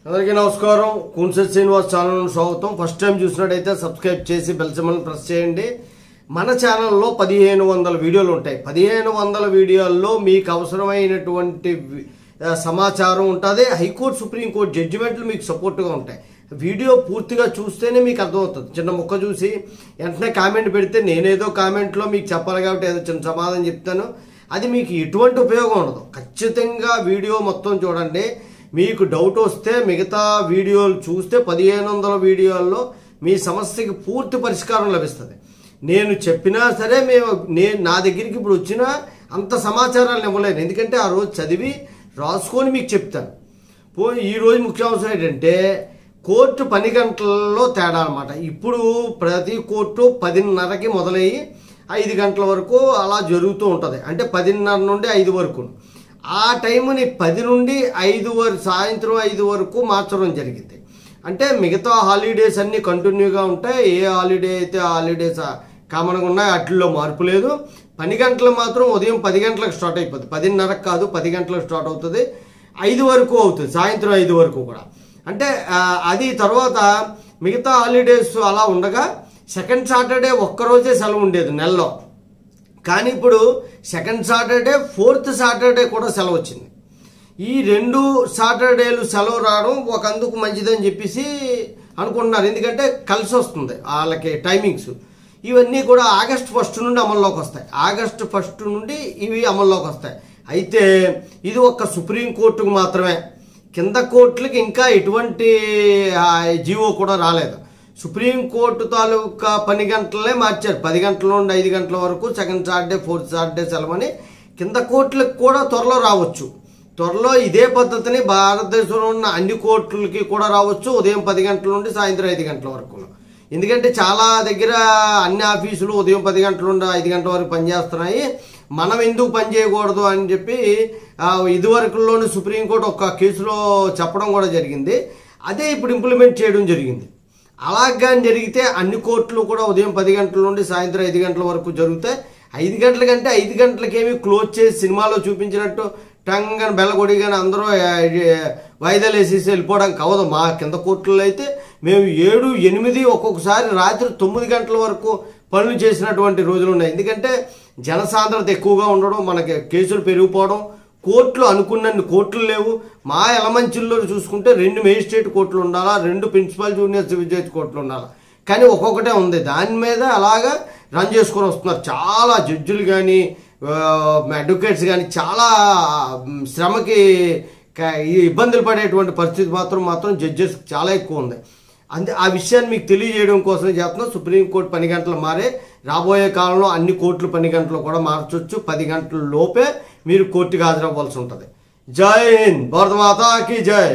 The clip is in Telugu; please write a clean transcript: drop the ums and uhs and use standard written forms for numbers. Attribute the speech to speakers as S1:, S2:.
S1: అందరికీ నమస్కారం. కూన్సెట్ శ్రీనివాస్ ఛానల్ స్వాగతం. ఫస్ట్ టైం చూసినట్టయితే సబ్స్క్రైబ్ చేసి బెల్ సింబల్ ప్రెస్ చేయండి. మన ఛానల్లో 1500 వీడియోలు ఉంటాయి. 1500 వీడియోల్లో మీకు అవసరమైనటువంటి సమాచారం ఉంటుంది. హైకోర్టు సుప్రీంకోర్టు జడ్జిమెంట్లు మీకు సపోర్ట్గా ఉంటాయి. వీడియో పూర్తిగా చూస్తేనే మీకు అర్థమవుతుంది. చిన్న ముక్క చూసి వెంటనే కామెంట్ పెడితే నేనేదో కామెంట్లో మీకు చెప్పాలి కాబట్టి ఏదో చిన్న సమాధానం చెప్తాను. అది మీకు ఎటువంటి ఉపయోగం ఉండదు. ఖచ్చితంగా వీడియో మొత్తం చూడండి. మీకు డౌట్ వస్తే మిగతా వీడియోలు చూస్తే 1500 వీడియోల్లో మీ సమస్యకి పూర్తి పరిష్కారం లభిస్తుంది. నేను చెప్పినా సరే నా దగ్గరికి ఇప్పుడు వచ్చినా అంత సమాచారాలు ఇవ్వలేను. ఎందుకంటే ఆ రోజు చదివి రాసుకొని మీకు చెప్తాను. ఈరోజు ముఖ్యాంశం ఏంటంటే కోర్టు 10 గంటల్లో తేడా అనమాట. ఇప్పుడు ప్రతి కోర్టు 10:30కి మొదలయ్యి 5 గంటల వరకు అలా జరుగుతూ ఉంటుంది. అంటే 10:30 నుండి 5 వరకు. ఆ టైంని 10 నుండి 5 వరకు, సాయంత్రం 5 వరకు మార్చడం జరిగింది. అంటే మిగతా హాలిడేస్ అన్నీ కంటిన్యూగా ఉంటాయి. ఏ హాలిడే అయితే ఆ హాలిడేస్ కామన్గా ఉన్నాయి, వాటిల్లో మార్పు లేదు. 10 గంటలు మాత్రం ఉదయం 10 గంటలకు స్టార్ట్ అయిపోతుంది. 10:30కి కాదు, 10 గంటలకు స్టార్ట్ అవుతుంది. 5 వరకు అవుతుంది, సాయంత్రం 5 వరకు కూడా. అంటే అది తర్వాత మిగతా హాలిడేస్ అలా ఉండగా సెకండ్ సాటర్డే ఒక్కరోజే సెలవు ఉండేది నెలలో. కానీ ఇప్పుడు సెకండ్ సాటర్డే, 4th సాటర్డే కూడా సెలవు వచ్చింది. ఈ 2 సాటర్డేలు సెలవు రావడం ఒకందుకు మంచిదని చెప్పేసి అనుకుంటున్నారు. ఎందుకంటే కలిసి వస్తుంది వాళ్ళకి టైమింగ్స్. ఇవన్నీ కూడా ఆగస్టు 1 నుండి అమల్లోకి వస్తాయి. ఆగస్టు 1 నుండి ఇవి అమల్లోకి వస్తాయి. అయితే ఇది ఒక్క సుప్రీంకోర్టుకు మాత్రమే. కింద కోర్టులకి ఇంకా ఎటువంటి జీవో కూడా రాలేదు. సుప్రీంకోర్టు తాలూకా 10 గంటలనే మార్చారు. 10 గంటల నుండి 5 గంటల వరకు సెకండ్ సాటర్డే, 4th సాటర్డే సెలవని. కింద కోర్టులకు కూడా త్వరలో రావచ్చు. త్వరలో ఇదే పద్ధతిని భారతదేశంలో ఉన్న అన్ని కోర్టులకి కూడా రావచ్చు. ఉదయం 10 గంటల నుండి సాయంత్రం 5 గంటల వరకు. ఎందుకంటే చాలా దగ్గర అన్ని ఆఫీసులు ఉదయం 10 గంటల నుండి 5 గంటల వరకు పనిచేస్తున్నాయి. మనం ఎందుకు పని చేయకూడదు అని చెప్పి ఇదివరకులోని సుప్రీంకోర్టు ఒక కేసులో చెప్పడం కూడా జరిగింది. అదే ఇప్పుడు ఇంప్లిమెంట్ చేయడం జరిగింది. అలాగా జరిగితే అన్ని కోర్టులు కూడా ఉదయం 10 గంటల నుండి సాయంత్రం 5 గంటల వరకు జరుగుతాయి. 5 గంటల కంటే 5 గంటలకేమి క్లోజ్ చేసి సినిమాలో చూపించినట్టు టంగని బెల్లగొడి కానీ అందరూ వాయిదాలు వేసేసి వెళ్ళిపోవడానికి అవ్వదు. మా కింద కోర్టుల్లో అయితే మేము 7, 8 ఒక్కొక్కసారి రాత్రి 9 గంటల వరకు పనులు చేసినటువంటి రోజులు ఉన్నాయి. ఎందుకంటే జనసాంద్రత ఎక్కువగా ఉండడం, మనకి కేసులు పెరిగిపోవడం, కోర్టులు అనుకున్నన్ని కోర్టులు లేవు. మా ఎలమంచిల్లో చూసుకుంటే 2 మేజిస్ట్రేట్ కోర్టులు ఉండాలా, 2 ప్రిన్సిపల్ జూనియర్ సివిల్ జడ్జి కోర్టులు ఉండాలా. కానీ ఒక్కొక్కటే ఉంది. దాని మీద అలాగా రన్ చేసుకొని వస్తున్నారు. చాలా జడ్జిలు కానీ అడ్వకేట్స్ కానీ చాలా శ్రమకి ఇబ్బందులు పడేటువంటి పరిస్థితి మాత్రం జడ్జెస్ చాలా ఎక్కువ ఉంది. ఆ విషయాన్ని మీకు తెలియజేయడం కోసమే చేస్తున్నాం. సుప్రీంకోర్టు 10 గంటలు మారే, రాబోయే కాలంలో అన్ని కోర్టులు 10 గంటలు కూడా మార్చొచ్చు. 10 గంటల లోపే మీరు కోర్టుకి హాజరవ్వాల్సి ఉంటుంది. జై హింద్, భారత మాతాకి జై.